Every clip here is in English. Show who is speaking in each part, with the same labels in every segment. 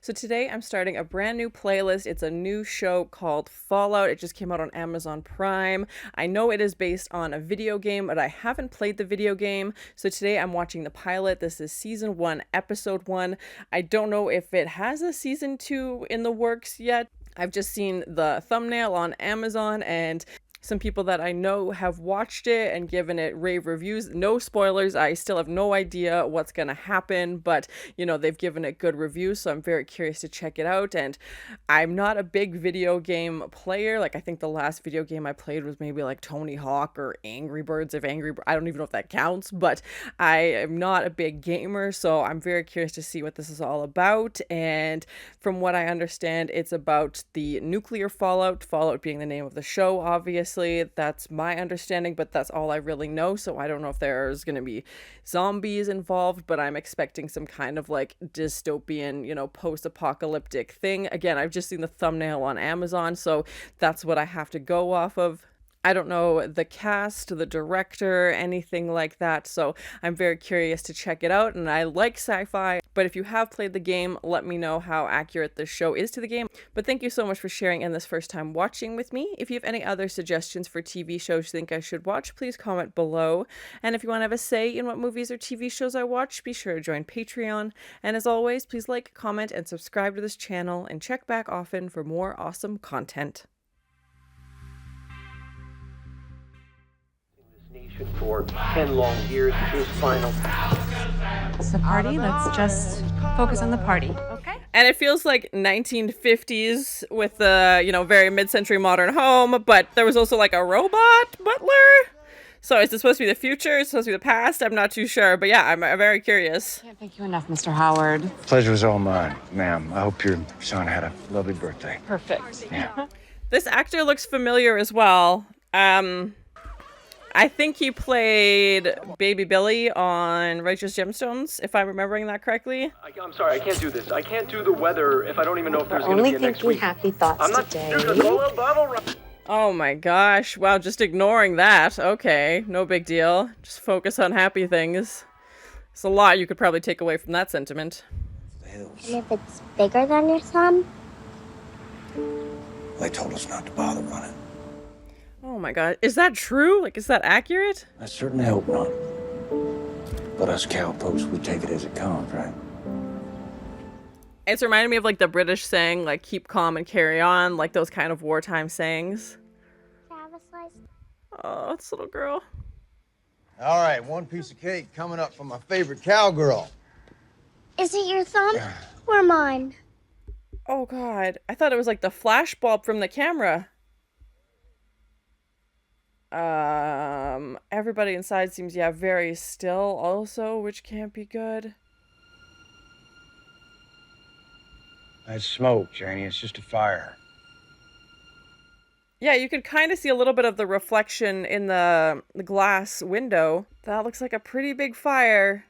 Speaker 1: So today I'm starting a brand new playlist. It's a new show called Fallout. It just came out on Amazon Prime. I know it is based on a video game, but I haven't played the video game. So today I'm watching the pilot. This is season 1, episode 1. I don't know if it has a season 2 in the works yet. I've just seen the thumbnail on Amazon, and some people that I know have watched it and given it rave reviews. No spoilers. I still have no idea what's going to happen, but you know, they've given it good reviews, so I'm very curious to check it out. And I'm not a big video game player. Like, I think the last video game I played was maybe like Tony Hawk or Angry Birds. I don't even know if that counts, but I am not a big gamer, so I'm very curious to see what this is all about. And from what I understand, it's about the nuclear fallout being the name of the show, obviously. That's my understanding, but that's all I really know. So I don't know if there's going to be zombies involved, but I'm expecting some kind of like dystopian, you know, post-apocalyptic thing. Again, I've just seen the thumbnail on Amazon, so that's what I have to go off of. I don't know the cast, the director, anything like that, so I'm very curious to check it out, and I like sci-fi, but if you have played the game, let me know how accurate this show is to the game. But thank you so much for sharing and this first time watching with me. If you have any other suggestions for TV shows you think I should watch, please comment below. And if you want to have a say in what movies or TV shows I watch, be sure to join Patreon. And as always, please like, comment, and subscribe to this channel, and check back often for more awesome content.
Speaker 2: For 10 long years, his final.
Speaker 3: It's the party. Let's just focus on the party, okay?
Speaker 1: And it feels like 1950s with the, you know, very mid-century modern home, but there was also like a robot butler. So is this supposed to be the future? Is it supposed to be the past? I'm not too sure, but yeah, I'm very curious.
Speaker 3: Can't thank you enough, Mr. Howard.
Speaker 4: Pleasure was all mine, ma'am. I hope your son had a lovely birthday.
Speaker 3: Perfect.
Speaker 4: Yeah.
Speaker 1: This actor looks familiar as well. I think he played Baby Billy on Righteous Gemstones, if I'm remembering that correctly.
Speaker 2: I'm sorry, I can't do this. I can't do the weather if I don't even know if there's going to be a next
Speaker 5: Only
Speaker 2: week.
Speaker 5: thinking happy thoughts
Speaker 2: I'm not
Speaker 5: today.
Speaker 2: doing a little bottle run.
Speaker 1: Oh my gosh. Wow, just ignoring that. Okay, no big deal. Just focus on happy things. It's a lot you could probably take away from that sentiment.
Speaker 6: And if it's bigger than your thumb?
Speaker 4: They told us not to bother running.
Speaker 1: Oh my god. Is that true? Like, is that accurate?
Speaker 4: I certainly hope not. But us cowpokes, we take it as it comes, right?
Speaker 1: It's reminding me of like the British saying, like, keep calm and carry on, like those kind of wartime sayings.
Speaker 6: Can I have a slice?
Speaker 1: Oh, this little girl.
Speaker 7: All right, one piece of cake coming up from my favorite cowgirl.
Speaker 6: Is it your thumb or mine?
Speaker 1: Oh god. I thought it was like the flash bulb from the camera. Everybody inside seems, yeah, very still also, which can't be good.
Speaker 4: That's smoke, Janie. It's just a fire.
Speaker 1: Yeah, you could kind of see a little bit of the reflection in the glass window. That looks like a pretty big fire.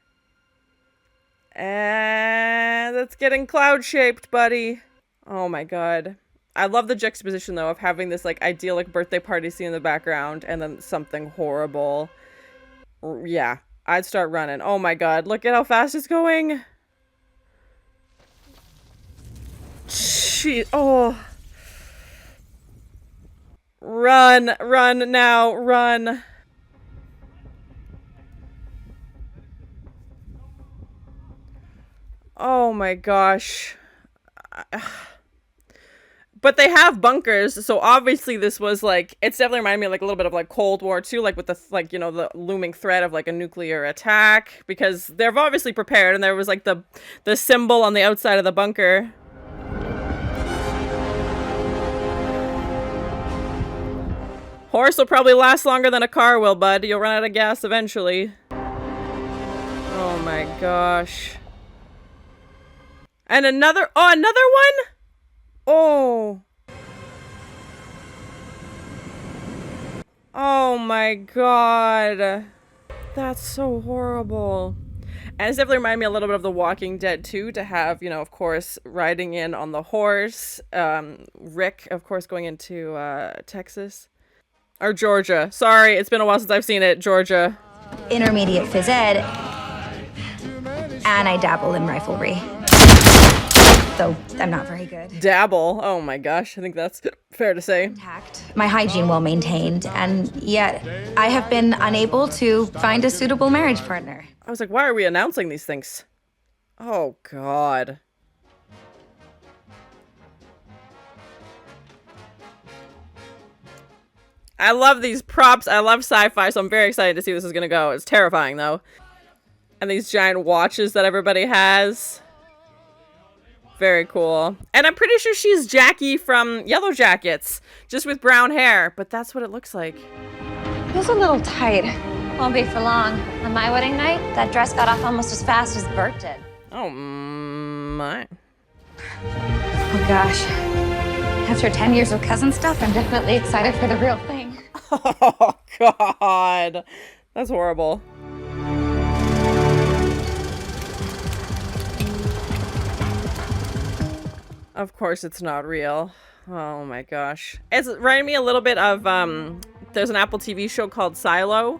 Speaker 1: And that's getting cloud-shaped, buddy. Oh my god. I love the juxtaposition, though, of having this, like, idyllic birthday party scene in the background and then something horrible. Yeah, I'd start running. Oh my god, look at how fast it's going. Jeez, oh. Run, run now, run. Oh my gosh. But they have bunkers, so obviously this was like, it's definitely reminded me of like a little bit of like Cold War too, like with the, like, you know, the looming threat of like a nuclear attack, because they're obviously prepared, and there was like the symbol on the outside of the bunker. Horse will probably last longer than a car will, bud. You'll run out of gas eventually. Oh my gosh. And another one? Oh. Oh my god. That's so horrible. And it's definitely reminded me a little bit of The Walking Dead too, to have, you know, of course, riding in on the horse. Rick, of course, going into Texas. Or Georgia. Sorry, it's been a while since I've seen it. Georgia.
Speaker 5: Intermediate phys ed, and I dabble in riflery. though I'm not very good.
Speaker 1: Dabble. Oh my gosh, I think that's fair to say.
Speaker 5: My hygiene well maintained, and yet I have been unable to find a suitable marriage partner.
Speaker 1: I was like, why are we announcing these things? Oh god. I love these props. I love sci-fi, so I'm very excited to see where this is gonna go. It's terrifying though. And these giant watches that everybody has. Very cool. And I'm pretty sure she's Jackie from Yellow Jackets, just with brown hair, but that's what it looks like.
Speaker 3: Feels a little tight. Won't be for long. On my wedding night, that dress got off almost as fast as Bert did.
Speaker 1: Oh my.
Speaker 5: Oh gosh. After 10 years of cousin stuff, I'm definitely excited for the real thing.
Speaker 1: Oh god. That's horrible. Of course it's not real. Oh my gosh. It's reminding me a little bit of, there's an Apple TV show called Silo.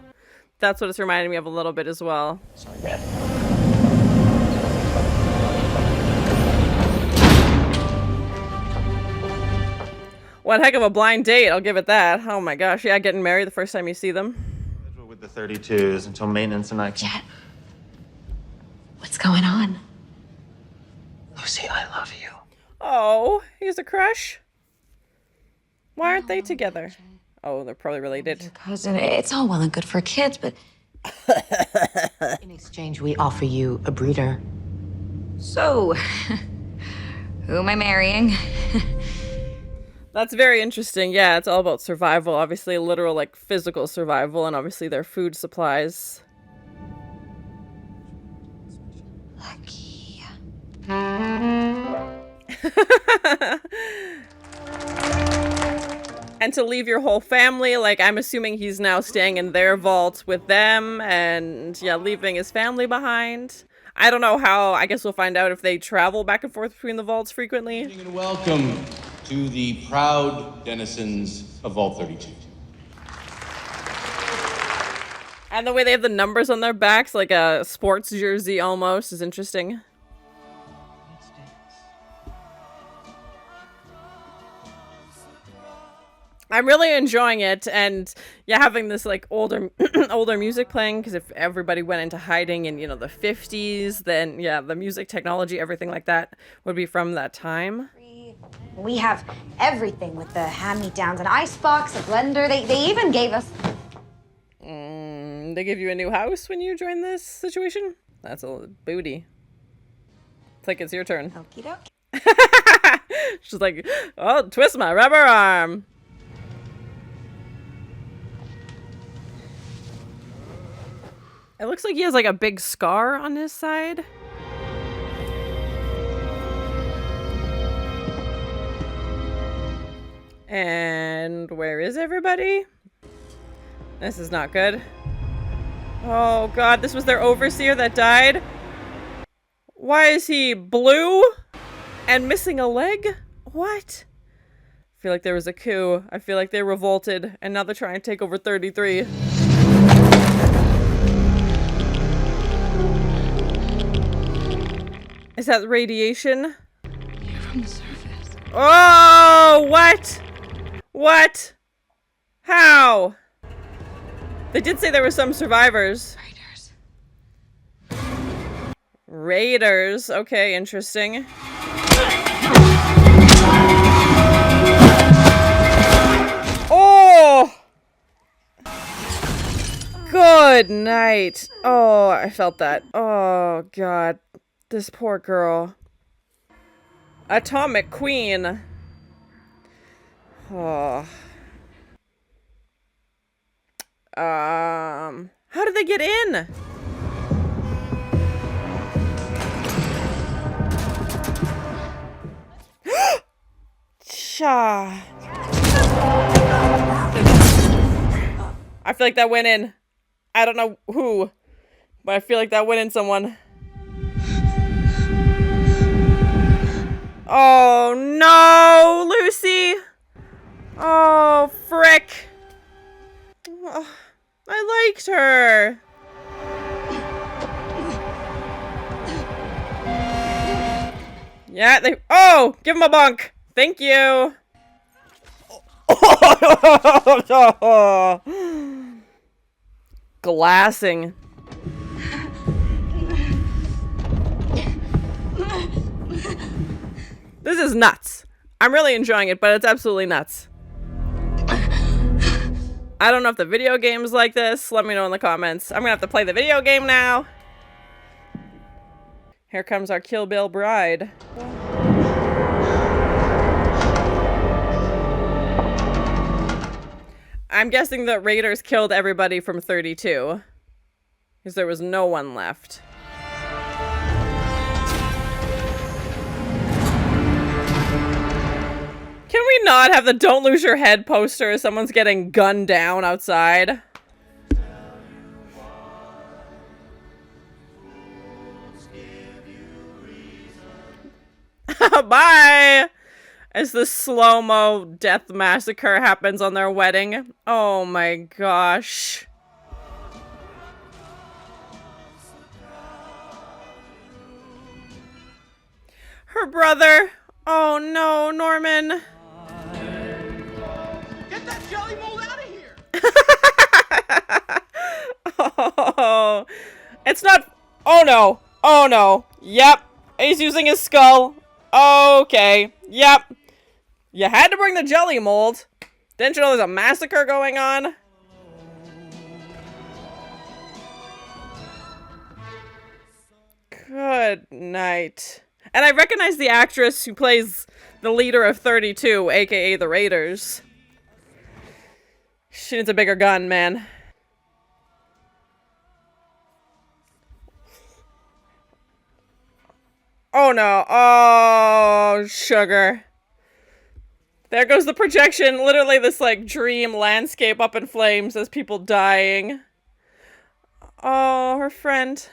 Speaker 1: That's what it's reminding me of a little bit as well.
Speaker 4: Sorry, man.
Speaker 1: One heck of a blind date, I'll give it that. Oh my gosh, yeah, getting married the first time you see them.
Speaker 8: With the 32s until maintenance and I can...
Speaker 5: Jet, what's going on?
Speaker 4: Lucy, I love you.
Speaker 1: Oh, he's a crush? Why aren't they together? Oh, they're probably related.
Speaker 5: Your cousin, it's all well and good for kids, but...
Speaker 9: In exchange, we offer you a breeder.
Speaker 5: So, who am I marrying?
Speaker 1: That's very interesting. Yeah, it's all about survival. Obviously, literal, like, physical survival, and obviously their food supplies.
Speaker 5: Lucky.
Speaker 1: And to leave your whole family, like, I'm assuming he's now staying in their vault with them, and, yeah, leaving his family behind. I don't know how, I guess we'll find out if they travel back and forth between the vaults frequently.
Speaker 10: And welcome to the proud denizens of Vault 32.
Speaker 1: And the way they have the numbers on their backs, like a sports jersey almost, is interesting. I'm really enjoying it, and yeah, having this like older older music playing, because if everybody went into hiding in, you know, the 50s, then yeah, the music technology, everything like that would be from that time.
Speaker 5: We have everything with the hand-me-downs, an icebox, a blender. They even gave us...
Speaker 1: They give you a new house when you join this situation? That's a booty. It's like it's your turn.
Speaker 5: Okie doke.
Speaker 1: She's like, oh, twist my rubber arm. It looks like he has like a big scar on his side. And where is everybody? This is not good. Oh god, this was their overseer that died? Why is he blue and missing a leg? What? I feel like there was a coup. I feel like they revolted and now they're trying to take over 33. Is that radiation?
Speaker 5: You're from the surface.
Speaker 1: Oh, what? What? How? They did say there were some survivors. Raiders. Okay, interesting. Oh! Good night. Oh, I felt that. Oh, God. This poor girl. Atomic Queen. Oh. How did they get in? Cha. I feel like that went in. I don't know who, but I feel like that went in someone. Oh no, Lucy! Oh, frick. Oh, I liked her. Yeah, they... Oh! Give him a bunk! Thank you! Glassing. This is nuts. I'm really enjoying it, but it's absolutely nuts. I don't know if the video game's like this. Let me know in the comments. I'm gonna have to play the video game now. Here comes our Kill Bill bride. I'm guessing the raiders killed everybody from 32. Because there was no one left. Can we not have the "Don't lose your head" poster as someone's getting gunned down outside? Bye! As the slow-mo death massacre happens on their wedding. Oh my gosh. Her brother. Oh no, Norman.
Speaker 2: Get that jelly mold out of here!
Speaker 1: Oh, it's not. Oh no. Oh no. Yep. He's using his skull. Okay. Yep. You had to bring the jelly mold. Didn't you know there's a massacre going on? Good night. And I recognize the actress who plays the leader of 32, aka the Raiders. She needs a bigger gun, man. Oh no. Oh, sugar. There goes the projection. Literally this like dream landscape up in flames as people dying. Oh, her friend.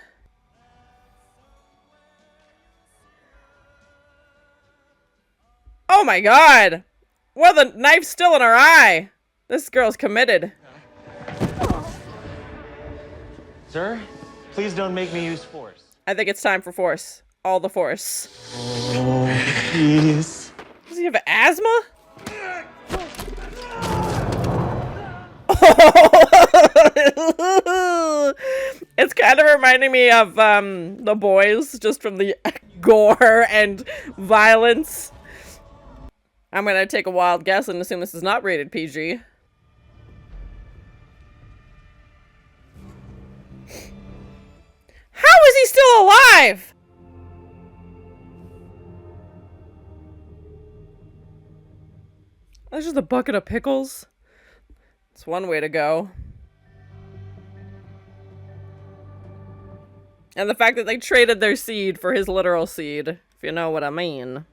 Speaker 1: Oh my god! Well, the knife's still in her eye! This girl's committed.
Speaker 8: Sir, please don't make me use force.
Speaker 1: I think it's time for force. All the force.
Speaker 8: Oh, please.
Speaker 1: Does he have asthma? It's kind of reminding me of The Boys, just from the gore and violence. I'm gonna take a wild guess and assume this is not rated PG. How is he still alive? That's just a bucket of pickles. It's one way to go. And the fact that they traded their seed for his literal seed, if you know what I mean.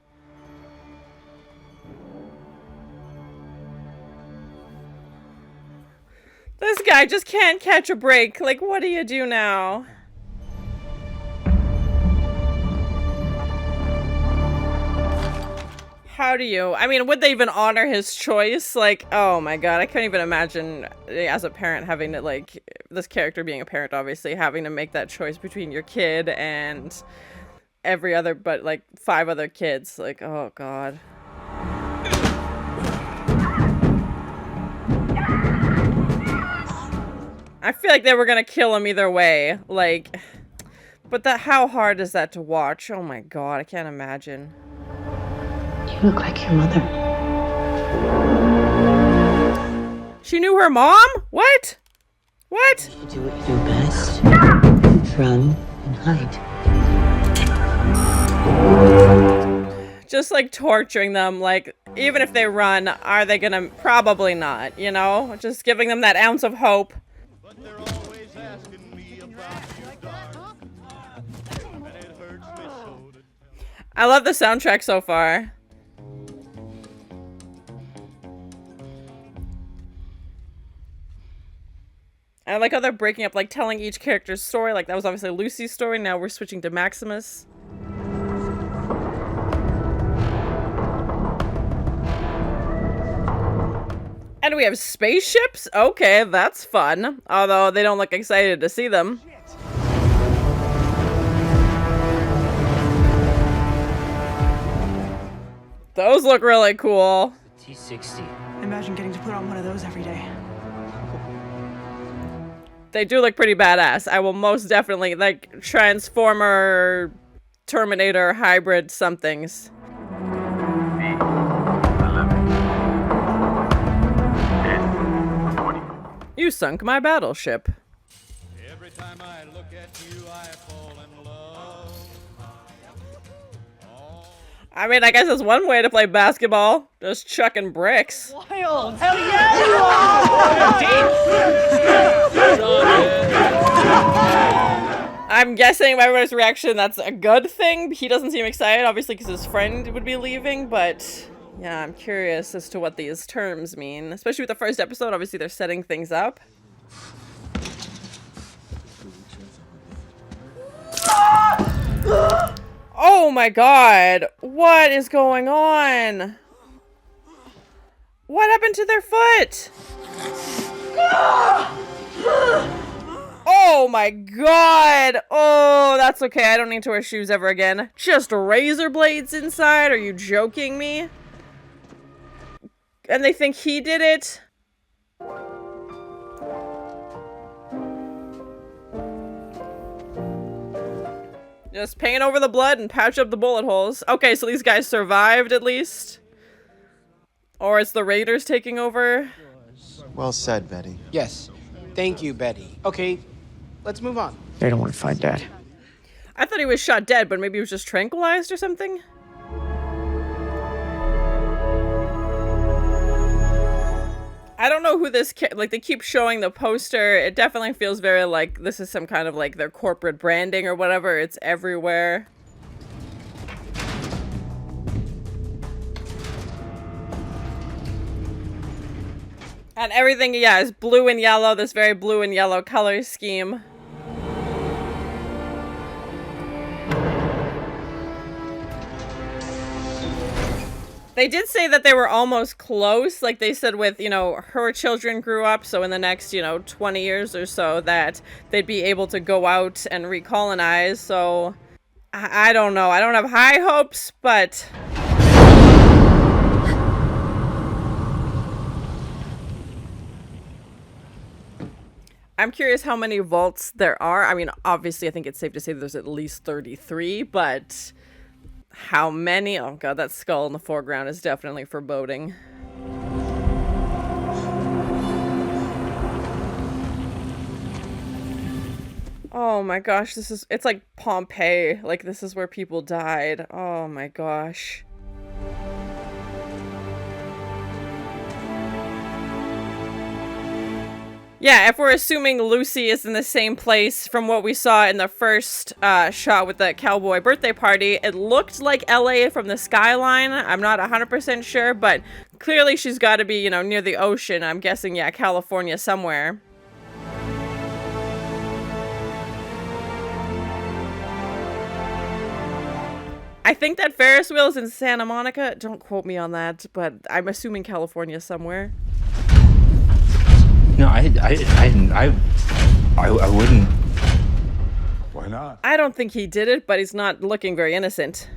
Speaker 1: This guy just can't catch a break. Like, what do you do now? How do you? I mean, would they even honor his choice? Like, oh my god, I can't even imagine as a parent having to, like, this character being a parent, obviously, having to make that choice between your kid and every other, but like 5 other kids. Like, oh god. I feel like they were gonna kill him either way. Like, but how hard is that to watch? Oh my god, I can't imagine.
Speaker 9: You look like your mother.
Speaker 1: She knew her mom? What? What?
Speaker 9: You do what you do best. Run and hide.
Speaker 1: Just like torturing them, like, even if they run, are they gonna? Probably not, you know? Just giving them that ounce of hope. I love the soundtrack so far. I like how they're breaking up, like telling each character's story. Like that was obviously Lucy's story. Now we're switching to Maximus. And we have spaceships? Okay, that's fun. Although they don't look excited to see them. Those look really cool.
Speaker 11: T60.
Speaker 12: Imagine getting to put on one of those every day.
Speaker 1: They do look pretty badass. I will most definitely, like, Transformer, Terminator, hybrid somethings. You sunk my battleship.
Speaker 10: Every time I look at you, I fall in love.
Speaker 1: I mean, I guess that's one way to play basketball. Just chucking bricks.
Speaker 12: Wild! Hell yeah!
Speaker 1: I'm guessing by everybody's reaction that's a good thing. He doesn't seem excited, obviously, because his friend would be leaving, but yeah, I'm curious as to what these terms mean. Especially with the first episode, obviously they're setting things up. Oh my god! What is going on? What happened to their foot? Oh my god! Oh, that's okay. I don't need to wear shoes ever again. Just razor blades inside? Are you joking me? And they think he did it? Just paint over the blood and patch up the bullet holes. Okay, so these guys survived at least? Or it's the Raiders taking over?
Speaker 13: Well said, Betty.
Speaker 14: Yes. Thank you, Betty. Okay, let's move on.
Speaker 13: They don't want to find Dad.
Speaker 1: I thought he was shot dead, but maybe he was just tranquilized or something? I don't know who this like, they keep showing the poster. It definitely feels very like this is some kind of like their corporate branding or whatever. It's everywhere. And everything, yeah, is blue and yellow, this very blue and yellow color scheme. They did say that they were almost close, like they said with, you know, her children grew up, so in the next, you know, 20 years or so that they'd be able to go out and recolonize, so I don't know. I don't have high hopes, but I'm curious how many vaults there are. I mean, obviously, I think it's safe to say there's at least 33, but how many? Oh god, that skull in the foreground is definitely foreboding. Oh my gosh, it's like Pompeii. Like, this is where people died. Oh my gosh. Yeah, if we're assuming Lucy is in the same place from what we saw in the first shot with the cowboy birthday party, it looked like LA from the skyline. I'm not 100% sure, but clearly she's got to be, you know, near the ocean. I'm guessing, yeah, California somewhere. I think that Ferris wheel is in Santa Monica. Don't quote me on that, but I'm assuming California somewhere.
Speaker 11: No, I wouldn't.
Speaker 15: Why not?
Speaker 1: I don't think he did it, but he's not looking very innocent.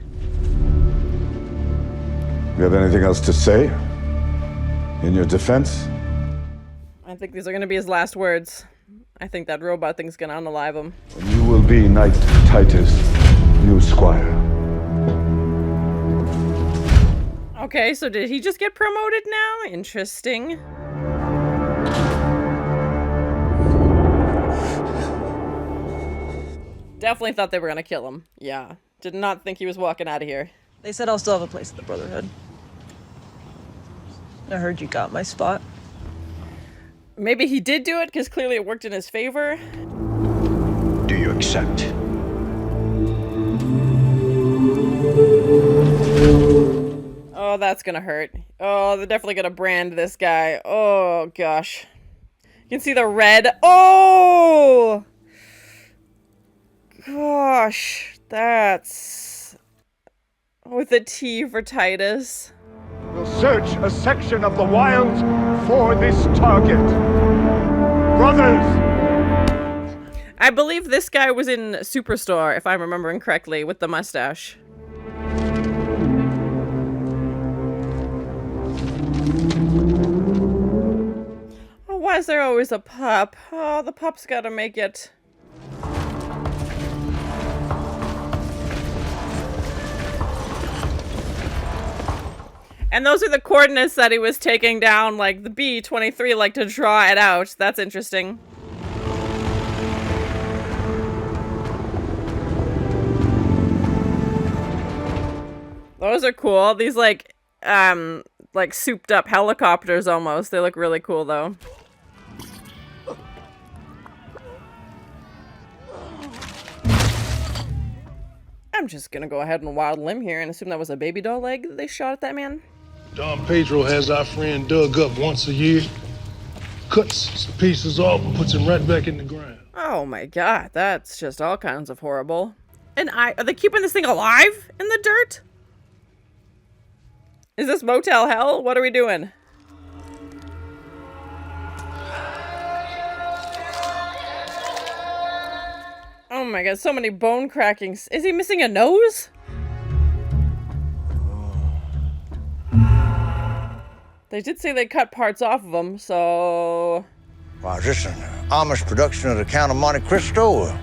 Speaker 15: You have anything else to say in your defense?
Speaker 1: I think these are going to be his last words. I think that robot thing's going to unalive him.
Speaker 15: And you will be Knight Titus, new squire.
Speaker 1: Okay, so did he just get promoted now? Interesting. Definitely thought they were gonna kill him. Yeah. Did not think he was walking out of here.
Speaker 12: They said I'll still have a place at the Brotherhood. I heard you got my spot.
Speaker 1: Maybe he did do it, because clearly it worked in his favor.
Speaker 4: Do you accept?
Speaker 1: Oh, that's gonna hurt. Oh, they're definitely gonna brand this guy. Oh, gosh. You can see the red. Oh! Gosh, that's with a T for Titus.
Speaker 15: We'll search a section of the wilds for this target. Brothers!
Speaker 1: I believe this guy was in Superstore, if I'm remembering correctly, with the mustache. is there always a pup? Oh, the pup's gotta make it. And those are the coordinates that he was taking down, like the B-23, like to draw it out. That's interesting. Those are cool. These like souped up helicopters almost. They look really cool though. I'm just gonna go ahead and wild limb here and assume that was a baby doll leg that they shot at that man.
Speaker 15: Don Pedro has our friend dug up once a year, cuts some pieces off and puts him right back in the ground.
Speaker 1: Oh my god, that's just all kinds of horrible. And are they keeping this thing alive in the dirt? Is this motel hell? What are we doing? Oh my god, so many bone crackings. Is he missing a nose? They did say they cut parts off of him, so...
Speaker 7: Wow, is this an Amish production of the Count of Monte Cristo, or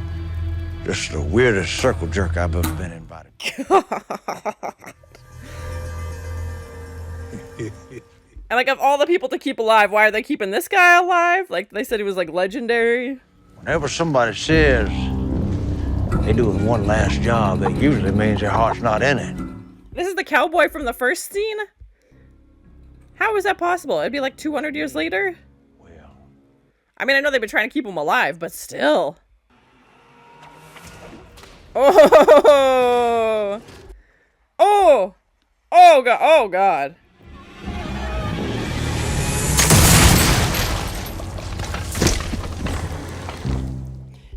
Speaker 7: just the weirdest circle jerk I've ever been invited to?
Speaker 1: And like, of all the people to keep alive, why are they keeping this guy alive? Like, they said he was like legendary.
Speaker 7: Whenever somebody says they're doing one last job, that usually means their heart's not in it.
Speaker 1: This is the cowboy from the first scene? How is that possible? It'd be like 200 years later?
Speaker 7: Well...
Speaker 1: I mean, I know they've been trying to keep him alive, but still. Oh! Oh! Oh, God. Oh, God.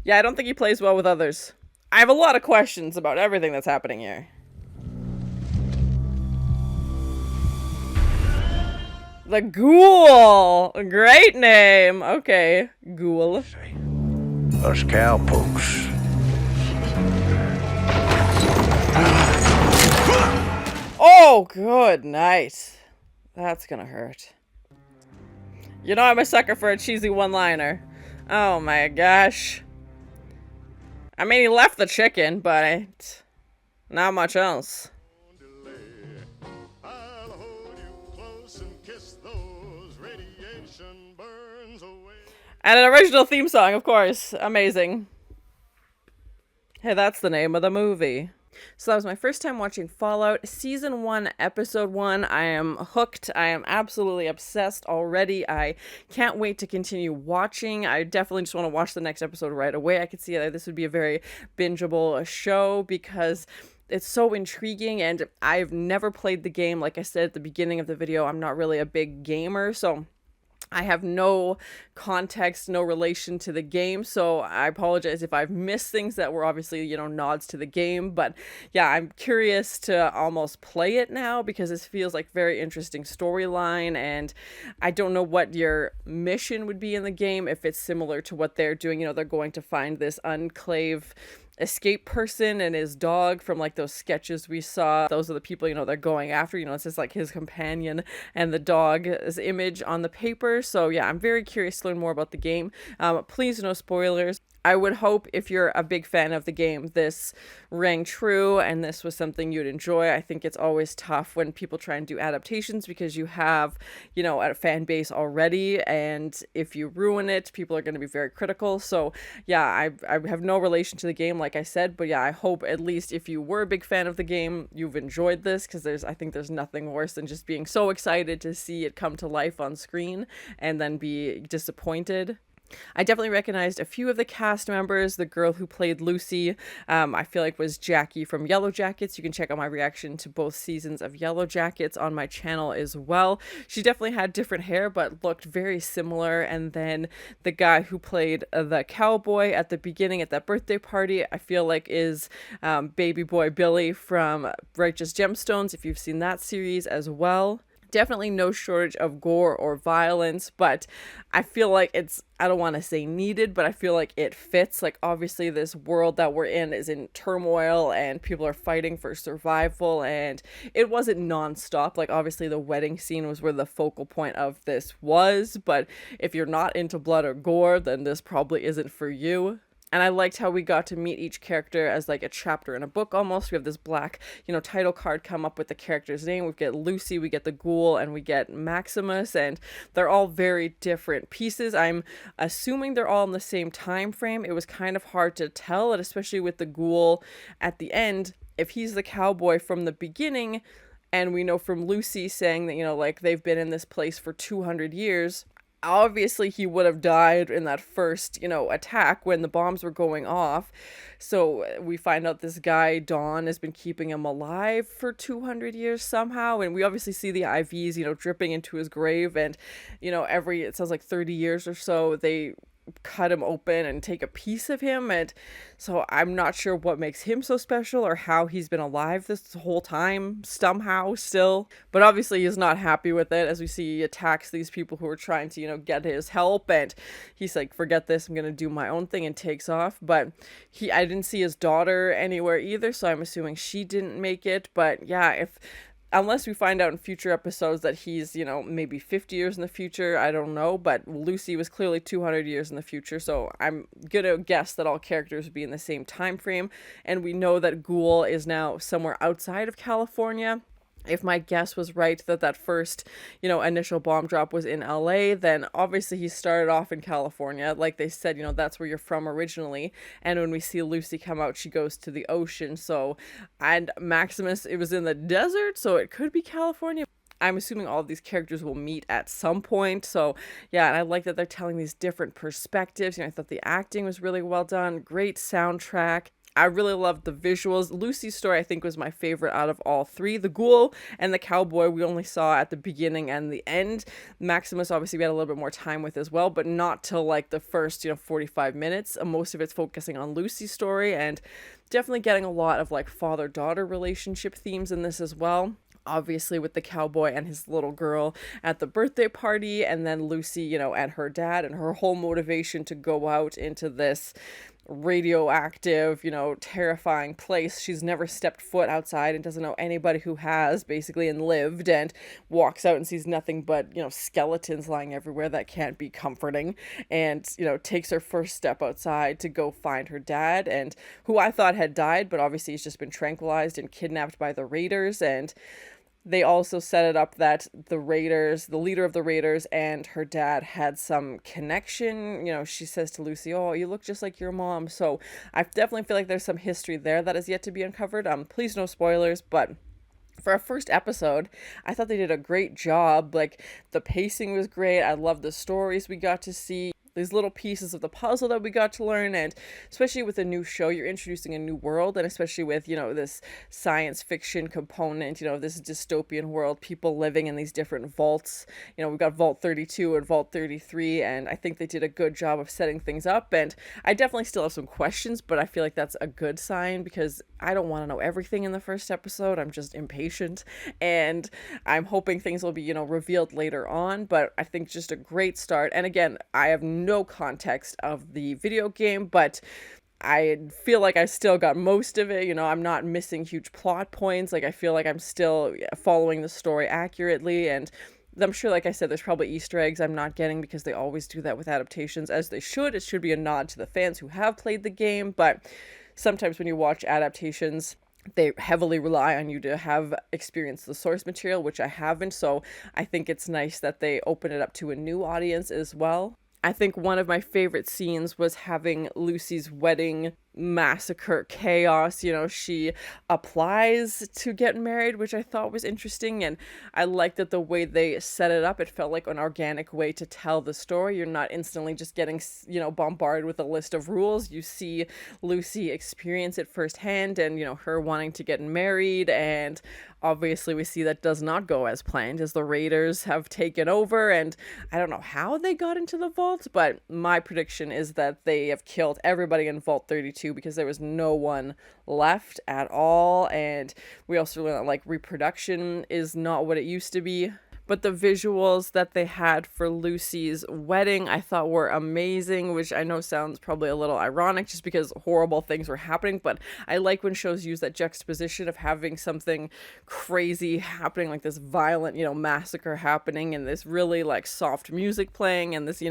Speaker 1: Yeah, I don't think he plays well with others. I have a lot of questions about everything that's happening here. The Ghoul! Great name! Okay, Ghoul.
Speaker 7: Us cowpokes.
Speaker 1: Oh, good night. That's gonna hurt. You know I'm a sucker for a cheesy one-liner. Oh my gosh. I mean, he left the chicken, but not much else. And an original theme song, of course. Amazing. Hey, that's the name of the movie. So that was my first time watching Fallout Season 1, Episode 1. I am hooked. I am absolutely obsessed already. I can't wait to continue watching. I definitely just want to watch the next episode right away. I could see that this would be a very bingeable show because it's so intriguing, and I've never played the game. Like I said at the beginning of the video, I'm not really a big gamer, so I have no context, no relation to the game, so I apologize if I've missed things that were obviously, you know, nods to the game, but yeah, I'm curious to almost play it now because this feels like very interesting storyline, and I don't know what your mission would be in the game, if it's similar to what they're doing. You know, they're going to find this enclave escape person and his dog from like those sketches we saw. Those are the people, you know, they're going after. You know, it's just like his companion and the dog's image on the paper. So yeah, I'm very curious to learn more about the game. Please no spoilers. I would hope if you're a big fan of the game, this rang true and this was something you'd enjoy. I think it's always tough when people try and do adaptations because you have, you know, a fan base already, and if you ruin it, people are going to be very critical. So yeah, I have no relation to the game, like I said, but yeah, I hope at least if you were a big fan of the game, you've enjoyed this, because I think there's nothing worse than just being so excited to see it come to life on screen and then be disappointed. I definitely recognized a few of the cast members. The girl who played Lucy, I feel like was Jackie from Yellow Jackets. You can check out my reaction to both seasons of Yellow Jackets on my channel as well. She definitely had different hair, but looked very similar. And then the guy who played the cowboy at the beginning at that birthday party, I feel like is baby boy Billy from Righteous Gemstones, if you've seen that series as well. Definitely no shortage of gore or violence, but I feel like I don't want to say needed, but I feel like it fits. Like, obviously this world that we're in is in turmoil and people are fighting for survival, and it wasn't nonstop. Like, obviously the wedding scene was where the focal point of this was, but if you're not into blood or gore, then this probably isn't for you. And I liked how we got to meet each character as like a chapter in a book almost. We have this black, title card come up with the character's name. We get Lucy, we get the ghoul, and we get Maximus, and they're all very different pieces. I'm assuming they're all in the same time frame. It was kind of hard to tell, and especially with the ghoul at the end, if he's the cowboy from the beginning, and we know from Lucy saying that, like they've been in this place for 200 years, obviously he would have died in that first, attack when the bombs were going off. So we find out this guy, Don, has been keeping him alive for 200 years somehow. And we obviously see the IVs, dripping into his grave. And, it sounds like 30 years or so, they cut him open and take a piece of him, and so I'm not sure what makes him so special or how he's been alive this whole time somehow still, but obviously he's not happy with it, as we see he attacks these people who are trying to get his help, and he's like, forget this, I'm gonna do my own thing, and takes off. But I didn't see his daughter anywhere either, so I'm assuming she didn't make it. But yeah, unless we find out in future episodes that he's, maybe 50 years in the future, I don't know. But Lucy was clearly 200 years in the future, so I'm gonna guess that all characters would be in the same time frame. And we know that Ghoul is now somewhere outside of California. If my guess was right that first, initial bomb drop was in LA, then obviously he started off in California. Like they said, that's where you're from originally. And when we see Lucy come out, she goes to the ocean. So, and Maximus, it was in the desert, so it could be California. I'm assuming all of these characters will meet at some point. So yeah, and I like that they're telling these different perspectives. I thought the acting was really well done. Great soundtrack. I really loved the visuals. Lucy's story, I think, was my favorite out of all three. The ghoul and the cowboy we only saw at the beginning and the end. Maximus, obviously, we had a little bit more time with as well, but not till like the first, 45 minutes. Most of it's focusing on Lucy's story, and definitely getting a lot of like father-daughter relationship themes in this as well. Obviously with the cowboy and his little girl at the birthday party, and then Lucy, and her dad, and her whole motivation to go out into this radioactive, terrifying place. She's never stepped foot outside and doesn't know anybody who has, basically, and lived, and walks out and sees nothing but, skeletons lying everywhere. That can't be comforting. And, takes her first step outside to go find her dad, and who I thought had died, but obviously he's just been tranquilized and kidnapped by the raiders. And they also set it up that the leader of the raiders and her dad had some connection. She says to Lucy, oh, you look just like your mom. So I definitely feel like there's some history there that is yet to be uncovered. Please no spoilers, but for our first episode, I thought they did a great job. Like, the pacing was great. I love the stories we got to see. These little pieces of the puzzle that we got to learn, and especially with a new show, you're introducing a new world, and especially with, this science fiction component, this dystopian world, people living in these different vaults. We've got Vault 32 and Vault 33, and I think they did a good job of setting things up, and I definitely still have some questions, but I feel like that's a good sign, because I don't want to know everything in the first episode. I'm just impatient, and I'm hoping things will be, revealed later on, but I think just a great start. And again, I have no context of the video game, but I feel like I still got most of it. I'm not missing huge plot points. Like, I feel like I'm still following the story accurately, and I'm sure, like I said, there's probably Easter eggs I'm not getting, because they always do that with adaptations, as they should. It should be a nod to the fans who have played the game, but sometimes when you watch adaptations, they heavily rely on you to have experienced the source material, which I haven't, so I think it's nice that they open it up to a new audience as well. I think one of my favorite scenes was having Lucy's wedding massacre chaos. She applies to get married, which I thought was interesting, and I liked that the way they set it up. It felt like an organic way to tell the story. You're not instantly just getting bombarded with a list of rules. You see Lucy experience it firsthand, and her wanting to get married, and obviously we see that does not go as planned, as the raiders have taken over, and I don't know how they got into the vault, but my prediction is that they have killed everybody in Vault 32, because there was no one left at all. And we also learned that, like, reproduction is not what it used to be. But the visuals that they had for Lucy's wedding I thought were amazing, which I know sounds probably a little ironic just because horrible things were happening, but I like when shows use that juxtaposition of having something crazy happening, like this violent, massacre happening, and this really like soft music playing, and this,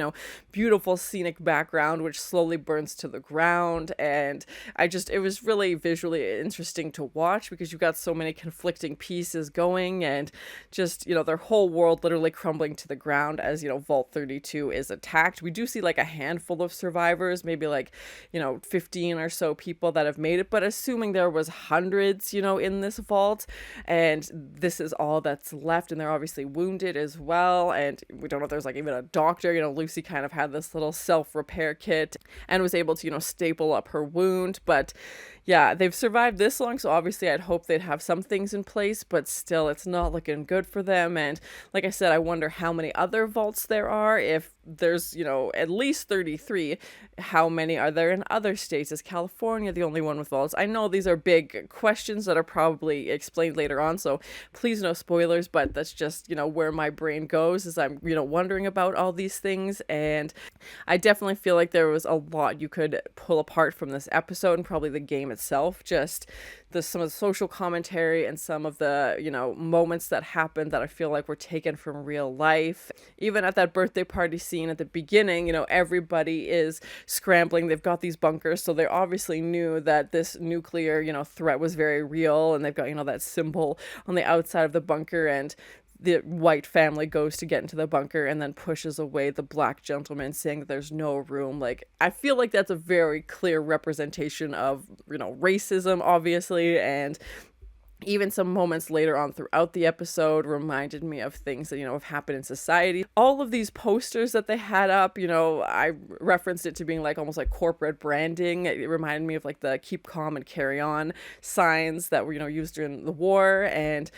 Speaker 1: beautiful scenic background which slowly burns to the ground. And it was really visually interesting to watch because you've got so many conflicting pieces going, and just, their whole world literally crumbling to the ground as, Vault 32 is attacked. We do see like a handful of survivors, maybe like, 15 or so people that have made it, but assuming there was hundreds, in this vault, and this is all that's left, and they're obviously wounded as well, and we don't know if there's like even a doctor. Lucy kind of had this little self-repair kit and was able to, staple up her wound, but yeah, they've survived this long, so obviously I'd hope they'd have some things in place, but still, it's not looking good for them. And like I said, I wonder how many other vaults there are. If there's, at least 33, how many are there in other states? Is California the only one with vaults? I know these are big questions that are probably explained later on, so please no spoilers, but that's just, where my brain goes as I'm, wondering about all these things. And I definitely feel like there was a lot you could pull apart from this episode, and probably the game itself, just some of the social commentary and some of the, moments that happened that I feel like were taken from real life. Even at that birthday party scene at the beginning, everybody is scrambling. They've got these bunkers, so they obviously knew that this nuclear, threat was very real, and they've got, that symbol on the outside of the bunker, and the white family goes to get into the bunker and then pushes away the black gentleman, saying that there's no room. Like, I feel like that's a very clear representation of, racism, obviously, and even some moments later on throughout the episode reminded me of things that, have happened in society. All of these posters that they had up, I referenced it to being like almost like corporate branding. It reminded me of like the keep calm and carry on signs that were, used during the war, and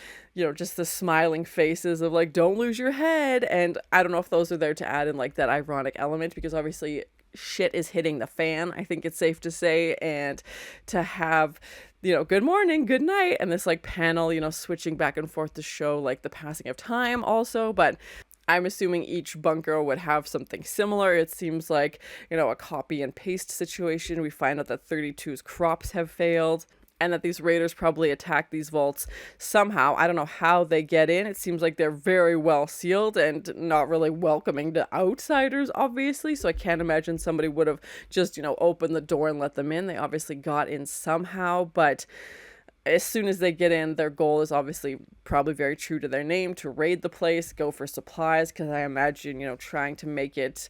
Speaker 1: just the smiling faces of like, don't lose your head. And I don't know if those are there to add in like that ironic element, because obviously shit is hitting the fan, I think it's safe to say. And to have, good morning, good night, and this like panel, switching back and forth to show like the passing of time also. But I'm assuming each bunker would have something similar. It seems like, a copy and paste situation. We find out that 32's crops have failed, and that these raiders probably attack these vaults somehow. I don't know how they get in. It seems like they're very well sealed and not really welcoming to outsiders, obviously. So I can't imagine somebody would have just, opened the door and let them in. They obviously got in somehow, but as soon as they get in, their goal is obviously probably very true to their name, to raid the place, go for supplies, because I imagine, trying to make it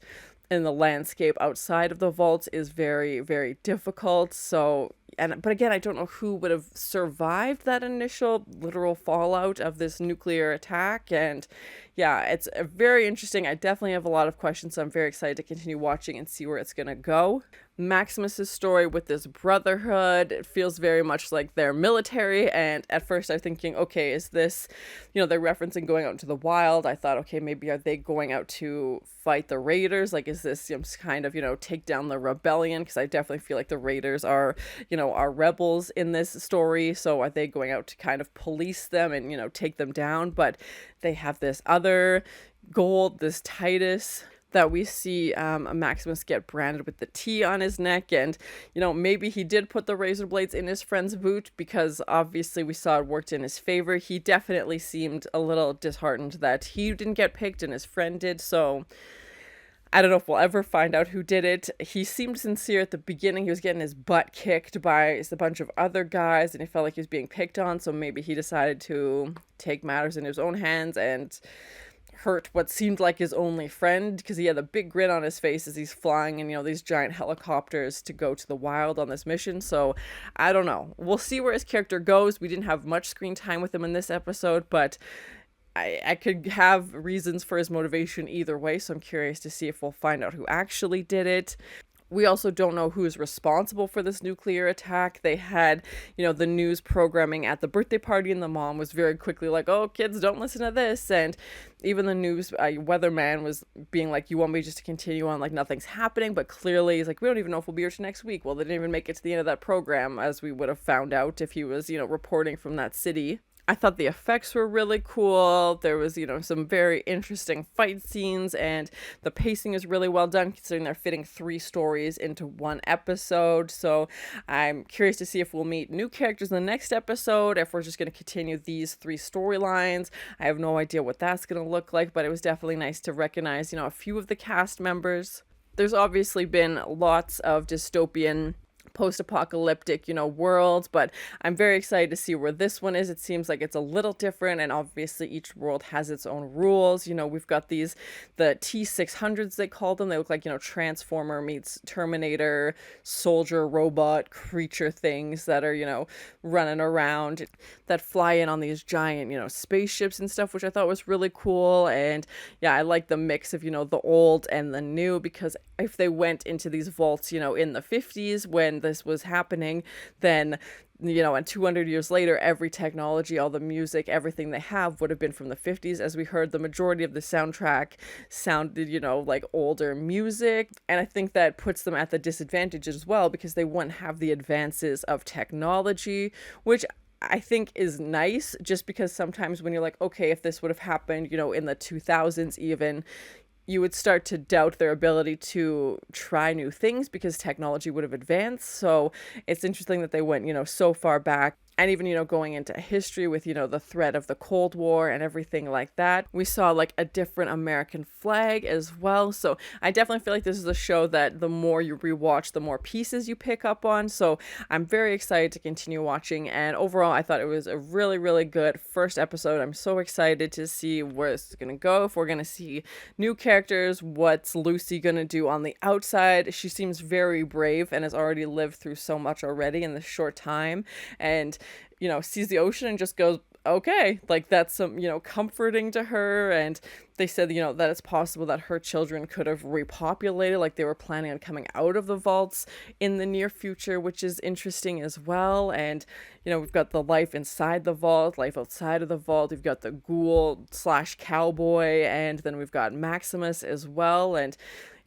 Speaker 1: in the landscape outside of the vaults is very, very difficult. So, but again, I don't know who would have survived that initial literal fallout of this nuclear attack. And yeah, it's very interesting. I definitely have a lot of questions, so I'm very excited to continue watching and see where it's going to go. Maximus's story with this Brotherhood, it feels very much like they're military, and at first I'm thinking, okay, is this, they're referencing going out into the wild. I thought, okay, maybe are they going out to fight the raiders? Like, is this kind of, take down the rebellion? Because I definitely feel like the raiders are, are rebels in this story. So are they going out to kind of police them and, take them down? But they have this other gold, this Titus, that we see Maximus get branded with the T on his neck. And, maybe he did put the razor blades in his friend's boot, because obviously we saw it worked in his favor. He definitely seemed a little disheartened that he didn't get picked and his friend did. So I don't know if we'll ever find out who did it. He seemed sincere at the beginning. He was getting his butt kicked by a bunch of other guys, and he felt like he was being picked on. So maybe he decided to take matters in his own hands and hurt what seemed like his only friend, because he had a big grin on his face as he's flying in, these giant helicopters to go to the wild on this mission. So I don't know. We'll see where his character goes. We didn't have much screen time with him in this episode, but I could have reasons for his motivation either way. So I'm curious to see if we'll find out who actually did it. We also don't know who is responsible for this nuclear attack. They had, the news programming at the birthday party, and the mom was very quickly like, oh, kids, don't listen to this. And even the news weatherman was being like, you want me just to continue on like nothing's happening? But clearly he's like, we don't even know if we'll be here till next week. Well, they didn't even make it to the end of that program, as we would have found out if he was, reporting from that city. I thought the effects were really cool. There was, you know, some very interesting fight scenes, and the pacing is really well done considering they're fitting 3 stories into 1 episode. So I'm curious to see if we'll meet new characters in the next episode, if we're just going to continue these 3 storylines. I have no idea what that's going to look like, but it was definitely nice to recognize, you know, a few of the cast members. There's obviously been lots of dystopian post-apocalyptic, you know, worlds, but I'm very excited to see where this one is. It seems like it's a little different, and obviously each world has its own rules. You know, we've got the T-600s, they call them. They look like, you know, Transformer meets Terminator, soldier, robot, creature things that are, you know, running around, that fly in on these giant, you know, spaceships and stuff, which I thought was really cool. And yeah, I like the mix of, you know, the old and the new, because if they went into these vaults, you know, in the 50s when this was happening, then, you know, and 200 years later, every technology, all the music, everything they have would have been from the 50s. As we heard, the majority of the soundtrack sounded, you know, like older music. And I think that puts them at the disadvantage as well, because they wouldn't have the advances of technology, which I think is nice, just because sometimes when you're like, okay, if this would have happened, you know, in the 2000s even, you would start to doubt their ability to try new things because technology would have advanced. So it's interesting that they went, you know, so far back. And even, you know, going into history with, you know, the threat of the Cold War and everything like that. We saw like a different American flag as well. So I definitely feel like this is a show that the more you rewatch, the more pieces you pick up on. So I'm very excited to continue watching. And overall, I thought it was a really, really good first episode. I'm so excited to see where this is going to go. If we're going to see new characters, what's Lucy going to do on the outside? She seems very brave and has already lived through so much already in this short time. And you know, sees the ocean and just goes, okay, like that's some, you know, comforting to her. And they said, you know, that it's possible that her children could have repopulated, like they were planning on coming out of the vaults in the near future, which is interesting as well. And, you know, we've got the life inside the vault, life outside of the vault. We've got the ghoul / cowboy, and then we've got Maximus as well. And,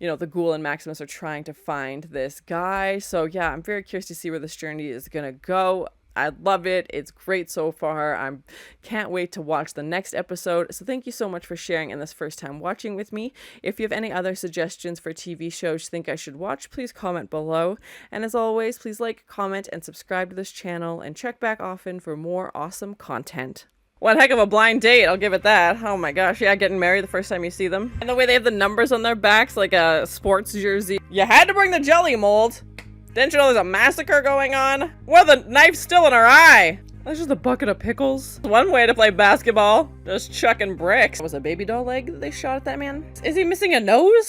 Speaker 1: you know, the ghoul and Maximus are trying to find this guy. So yeah, I'm very curious to see where this journey is going to go. I love it. It's great so far. I can't wait to watch the next episode. So thank you so much for sharing in this first time watching with me. If you have any other suggestions for TV shows you think I should watch, please comment below. And as always, please like, comment, and subscribe to this channel, and check back often for more awesome content. One heck of a blind date, I'll give it that. Oh my gosh, yeah, getting married the first time you see them. And the way they have the numbers on their backs, like a sports jersey. You had to bring the jelly mold. Didn't you know there's a massacre going on? Well, the knife's still in her eye. That's just a bucket of pickles. One way to play basketball. Just chucking bricks. Was a baby doll leg that they shot at that man? Is he missing a nose?